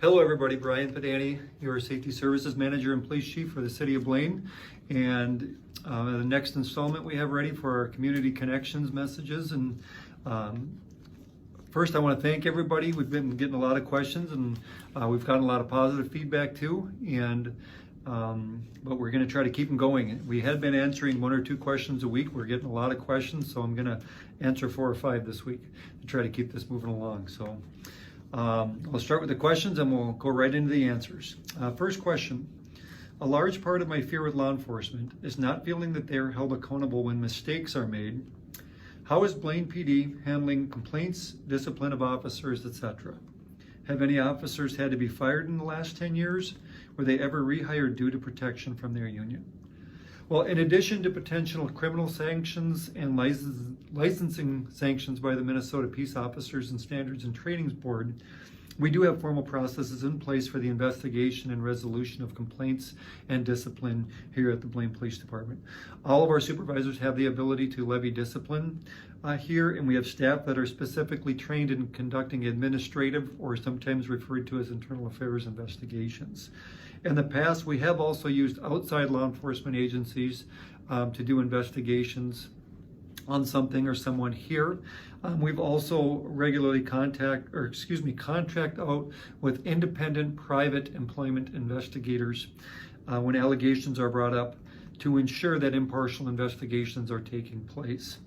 Hello everybody, Brian Padani, your Safety Services Manager and Police Chief for the City of Blaine. And the next installment we have ready for our Community Connections messages. And first I want to thank everybody. We've been getting a lot of questions and we've gotten a lot of positive feedback too. And but we're going to try to keep them going. We had been answering 1 or 2 questions a week. We're getting a lot of questions, so I'm going to answer 4 or 5 this week to try to keep this moving along. So I'll start with the questions and we'll go right into the answers. First question. A large part of my fear with law enforcement is not feeling that they are held accountable when mistakes are made. How is Blaine PD handling complaints, discipline of officers, etc.? Have any officers had to be fired in the last 10 years? Were they ever rehired due to protection from their union? Well, in addition to potential criminal sanctions and licensing sanctions by the Minnesota Peace Officers and Standards and Trainings Board, we do have formal processes in place for the investigation and resolution of complaints and discipline here at the Blaine Police Department. All of our supervisors have the ability to levy discipline here, and we have staff that are specifically trained in conducting administrative, or sometimes referred to as internal affairs investigations. In the past, we have also used outside law enforcement agencies to do investigations on something or someone here. We've also regularly contract out with independent private employment investigators when allegations are brought up to ensure that impartial investigations are taking place.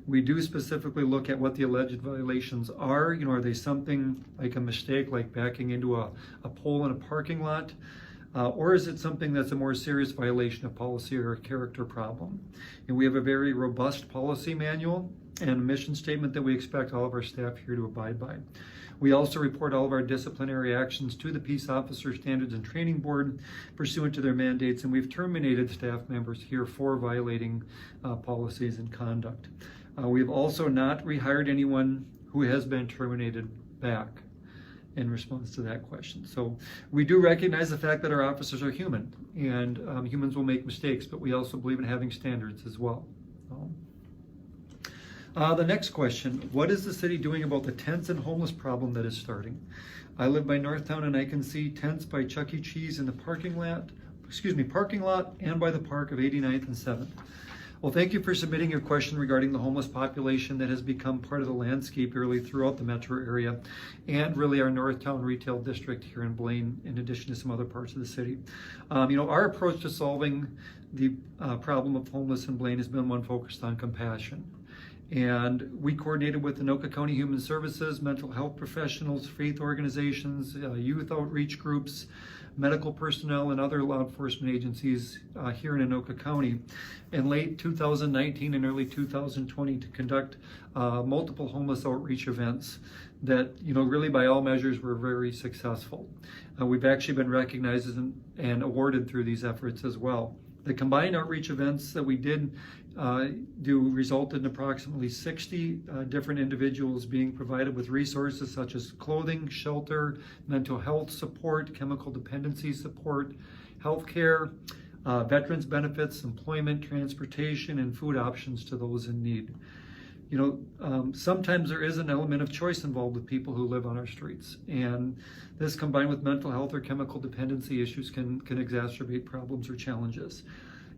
We do specifically look at what the alleged violations are. Are they something like a mistake, like backing into a pole in a parking lot? Or is it something that's a more serious violation of policy or a character problem? And we have a very robust policy manual and a mission statement that we expect all of our staff here to abide by. We also report all of our disciplinary actions to the Peace Officer Standards and Training Board pursuant to their mandates, and we've terminated staff members here for violating policies and conduct. We've also not rehired anyone who has been terminated back in response to that question. So we do recognize the fact that our officers are human, and humans will make mistakes, but we also believe in having standards as well. The next question, what is the city doing about the tents and homeless problem that is starting? I live by Northtown and I can see tents by Chuck E. Cheese in the parking lot and by the park of 89th and 7th. Well, thank you for submitting your question regarding the homeless population that has become part of the landscape really throughout the metro area and really our Northtown retail district here in Blaine, in addition to some other parts of the city. Our approach to solving the problem of homeless in Blaine has been one focused on compassion. And we coordinated with Anoka County Human Services, mental health professionals, faith organizations, youth outreach groups, medical personnel, and other law enforcement agencies here in Anoka County in late 2019 and early 2020 to conduct multiple homeless outreach events that, really by all measures were very successful. We've actually been recognized and awarded through these efforts as well. The combined outreach events that we did do resulted in approximately 60 different individuals being provided with resources such as clothing, shelter, mental health support, chemical dependency support, healthcare, veterans benefits, employment, transportation, and food options to those in need. Sometimes there is an element of choice involved with people who live on our streets, and this combined with mental health or chemical dependency issues can exacerbate problems or challenges.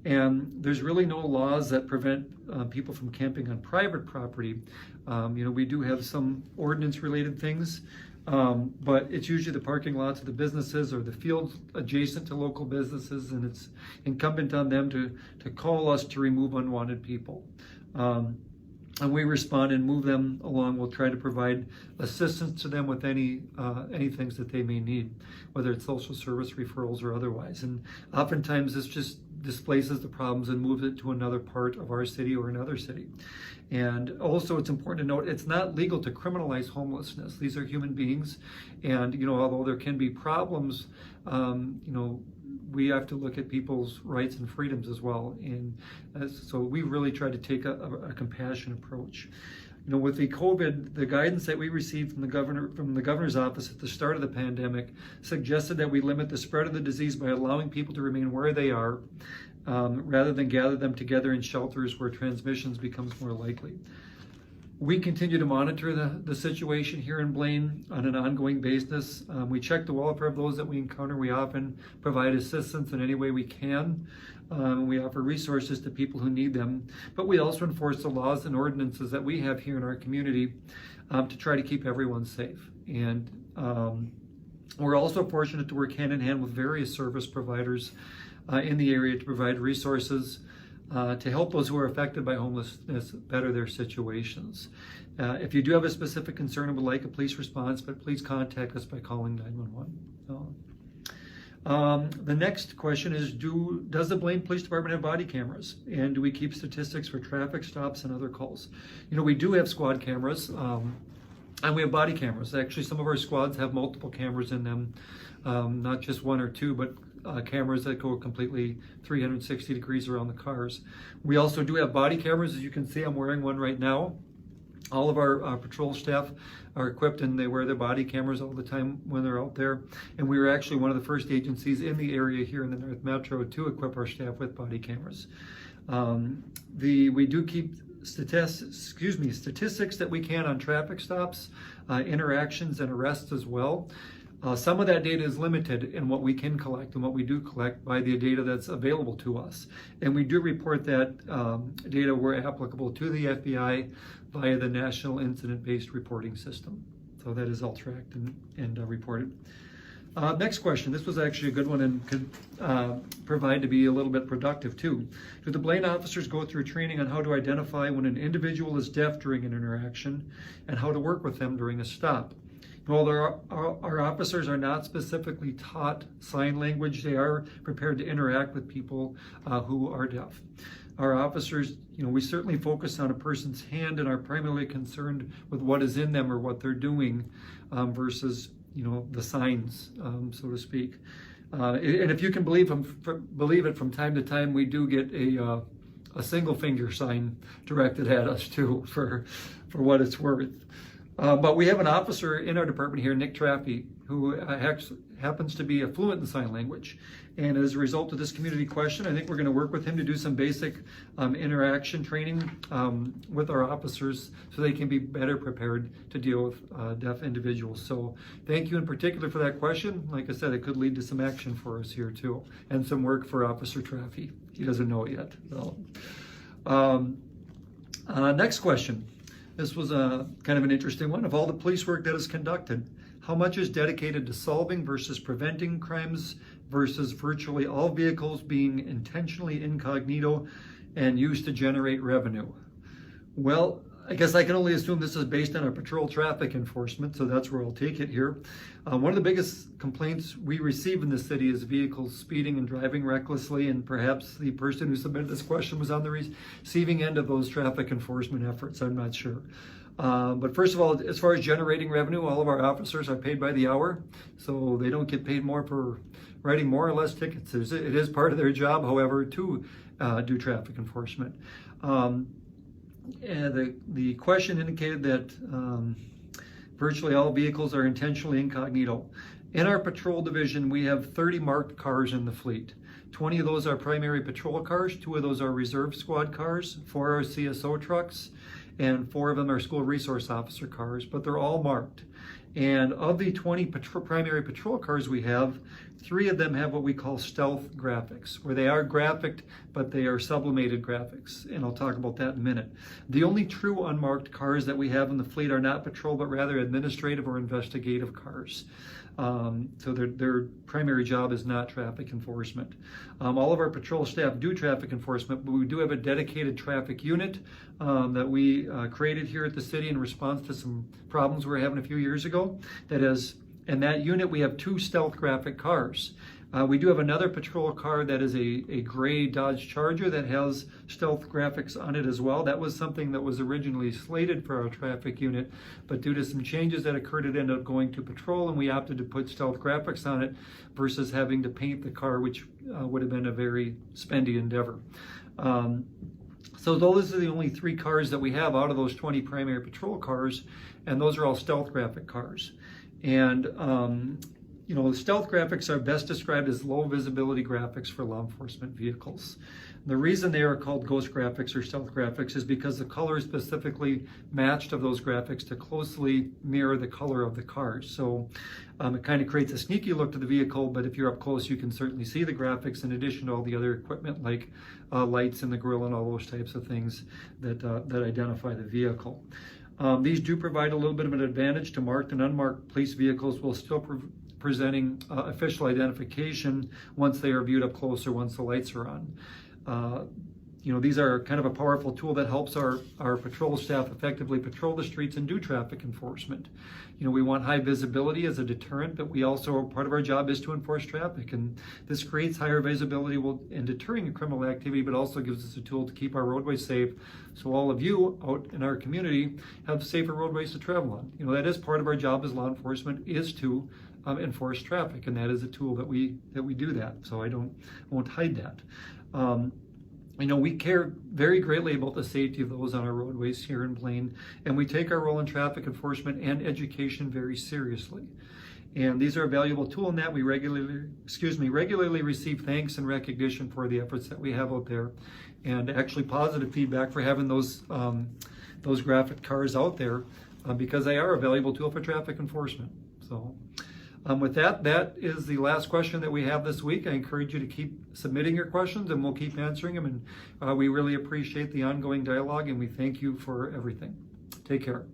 And there's really no laws that prevent people from camping on private property. We do have some ordinance related things, but it's usually the parking lots of the businesses or the fields adjacent to local businesses, and it's incumbent on them to call us to remove unwanted people. And we respond and move them along. We'll try to provide assistance to them with any things that they may need, whether it's social service referrals or otherwise. And oftentimes this just displaces the problems and moves it to another part of our city or another city. And also it's important to note it's not legal to criminalize homelessness. These are human beings, and although there can be problems, we have to look at people's rights and freedoms as well. And so we really try to take a compassionate approach. With the COVID, the guidance that we received from the governor's office at the start of the pandemic suggested that we limit the spread of the disease by allowing people to remain where they are, rather than gather them together in shelters where transmissions becomes more likely. We continue to monitor the situation here in Blaine on an ongoing basis. We check the welfare of those that we encounter. We often provide assistance in any way we can. We offer resources to people who need them, but we also enforce the laws and ordinances that we have here in our community to try to keep everyone safe. And we're also fortunate to work hand in hand with various service providers in the area to provide resources to help those who are affected by homelessness better their situations. If you do have a specific concern and would like a police response, but please contact us by calling 911. The next question is, does the Blaine Police Department have body cameras? And do we keep statistics for traffic stops and other calls? You know, we do have squad cameras, and we have body cameras. Actually, some of our squads have multiple cameras in them, not just one or two, but cameras that go completely 360 degrees around the cars. We also do have body cameras. As you can see, I'm wearing one right now. All of our patrol staff are equipped and they wear their body cameras all the time when they're out there. And we were actually one of the first agencies in the area here in the North Metro to equip our staff with body cameras. We do keep statistics that we can on traffic stops, interactions, and arrests as well. Some of that data is limited in what we can collect and what we do collect by the data that's available to us. And we do report that data where applicable to the FBI via the National Incident-Based Reporting System. So that is all tracked and reported. Next question. This was actually a good one and could provide to be a little bit productive too. Do the Blaine officers go through training on how to identify when an individual is deaf during an interaction and how to work with them during a stop? While our officers are not specifically taught sign language, they are prepared to interact with people who are deaf. Our officers, we certainly focus on a person's hand and are primarily concerned with what is in them or what they're doing versus, the signs, so to speak. And if you can believe it, from time to time, we do get a single finger sign directed at us too, for what it's worth. But we have an officer in our department here, Nick Traffy, who happens to be fluent in sign language. And as a result of this community question, I think we're going to work with him to do some basic interaction training with our officers so they can be better prepared to deal with deaf individuals. So thank you in particular for that question. Like I said, it could lead to some action for us here too, and some work for Officer Traffy. He doesn't know it yet. So. Next question. This was kind of an interesting one. Of all the police work that is conducted, how much is dedicated to solving versus preventing crimes versus virtually all vehicles being intentionally incognito and used to generate revenue? Well, I guess I can only assume this is based on our patrol traffic enforcement, so that's where I'll take it here. One of the biggest complaints we receive in the city is vehicles speeding and driving recklessly, and perhaps the person who submitted this question was on the receiving end of those traffic enforcement efforts. I'm not sure. But first of all, as far as generating revenue, all of our officers are paid by the hour, so they don't get paid more for writing more or less tickets. It is part of their job, however, to do traffic enforcement. The question indicated that virtually all vehicles are intentionally incognito. In our patrol division, we have 30 marked cars in the fleet. 20 of those are primary patrol cars, 2 of those are reserve squad cars, 4 are CSO trucks, and 4 of them are school resource officer cars, but they're all marked. And of the 20 primary patrol cars we have, 3 of them have what we call stealth graphics, where they are graphicked, but they are sublimated graphics, and I'll talk about that in a minute. The only true unmarked cars that we have in the fleet are not patrol, but rather administrative or investigative cars. So their primary job is not traffic enforcement. All of our patrol staff do traffic enforcement, but we do have a dedicated traffic unit that we created here at the city in response to some problems we were having a few years ago. In that unit, we have 2 stealth graphic cars. We do have another patrol car that is a gray Dodge Charger that has stealth graphics on it as well. That was something that was originally slated for our traffic unit, but due to some changes that occurred, it ended up going to patrol, and we opted to put stealth graphics on it versus having to paint the car, which would have been a very spendy endeavor. So those are the only 3 cars that we have out of those 20 primary patrol cars, and those are all stealth graphic cars. And You know, stealth graphics are best described as low visibility graphics for law enforcement vehicles. The reason they are called ghost graphics or stealth graphics is because the color is specifically matched of those graphics to closely mirror the color of the cars. So it kind of creates a sneaky look to the vehicle, but if you're up close, you can certainly see the graphics in addition to all the other equipment like lights in the grille and all those types of things that identify the vehicle. These do provide a little bit of an advantage to marked and unmarked police vehicles while still presenting official identification once they are viewed up close or once the lights are on. You know, these are kind of a powerful tool that helps our patrol staff effectively patrol the streets and do traffic enforcement. You know, we want high visibility as a deterrent, but we also, part of our job is to enforce traffic, and this creates higher visibility in deterring criminal activity, but also gives us a tool to keep our roadways safe, so all of you out in our community have safer roadways to travel on. You know, that is part of our job as law enforcement, is to enforce traffic, and that is a tool that we do that. So I won't hide that. You know, we care very greatly about the safety of those on our roadways here in Blaine, and we take our role in traffic enforcement and education very seriously. And these are a valuable tool in that we regularly receive thanks and recognition for the efforts that we have out there, and actually positive feedback for having those graphic cars out there because they are a valuable tool for traffic enforcement. So. With that is the last question that we have this week. I encourage you to keep submitting your questions and we'll keep answering them. And we really appreciate the ongoing dialogue and we thank you for everything. Take care.